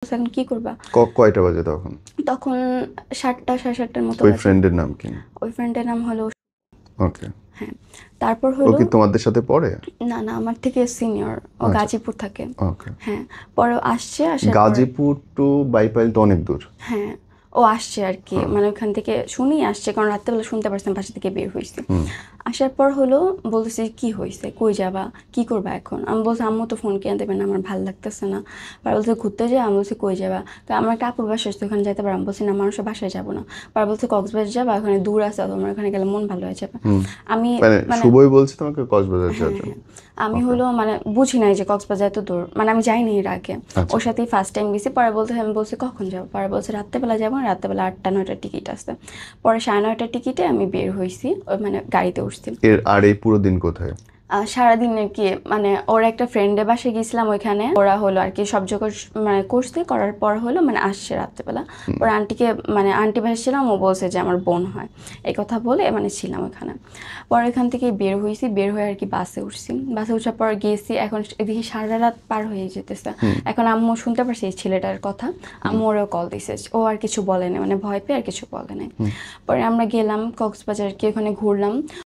এখন কি করবা? কয়টা বাজে তখন? তখন 7টা 7:30টার মতো ওই বাজে। ফ্রেন্ডের নাম কি? ওই ফ্রেন্ডের নাম হলো ওকে। হ্যাঁ। তারপর ও হলো কি তোমাদের সাথে পড়ে? না না আমার থেকে সিনিয়র, ও আচ্ছা। গাজীপুর থাকে। ওকে। হ্যাঁ, পরে আসছে, আসার পরে গাজীপুর টু বাইপাইল তো অনেক দূর। হ্যাঁ ও আসছে আর কি, হ্যাঁ। মানে ওখান থেকে শুনেই আসছে, কারণ রাত্রেবেলা শুনতে পারছেন বাসা থেকে বের হয়েছে। হুম। আসার পর হলো বলতেছি কি হয়েছে, কই যাবা, কি করবা এখন? আমি বলছি আম্মু তো ফোন কিনে দেবে না, আমার ভালো লাগতেছে না। আর বলছে ঘুরতে যাই, আমি বলছি কই যাবা? তো আমার একটা আপুর বাসা আসছে, ওখানে যাইতে পারো। আমি বলছি না, মানুষের বাসায় যাবো না। আর বলছে কক্সবাজার যাবা, ওখানে দূর আছে, তোমার ওখানে গেলে মন ভালো হয়ে যাবে। হুম। আমি মানে মানে শুভই বলছে তোমাকে কক্সবাজার হ্যাঁ যাওয়ার জন্য? হ্যাঁ আমি ওকে। হলো মানে বুঝি নাই যে কক্সবাজার এত দূর, মানে আমি যাইনি এর আগে। আচ্ছা। ওর সাথেই ফার্স্ট টাইম গেছি। পরে বলতে আমি বলছি কখন যাবো, পরে বলছে রাত্রেবেলা যাবো, রাত্রেবেলা 8টা 9টার টিকিট আছে। পরে 9:30টার টিকিটে আমি বের হয়েছি, ওই মানে গাড়িতে উঠছি। এই পুরো দিন কোথায়? সারাদিনের কি মানে ওর একটা ফ্রেন্ডের বাসায় গেছিলাম, ওইখানে ওরা হলো আর কি সব জোগাড় মানে করছে, করার পর হলো মানে আসছে রাত্রেবেলা। ওর আন্টিকে মানে আন্টি বাসায় ছিলাম, ও বলছে যে আমার বোন হয়, এই কথা বলে মানে ছিলাম ওখানে। পরে এখান থেকে বের হয়েছি, বের হয়ে আর কি বাসে উঠছি। বাসে উঠার পর গিয়েছি, এখন এদিকে সারা রাত পার হয়ে যেতেছে। এখন আম্মু শুনতে পারছি এই ছেলেটার কথা, আম্মু ওরও কল দিছে, ও আর কিছু বলে না, মানে ভয় পেয়ে আর কিছু বলে নাই। পরে আমরা গেলাম কক্সবাজার, কি ওখানে ঘুরলাম।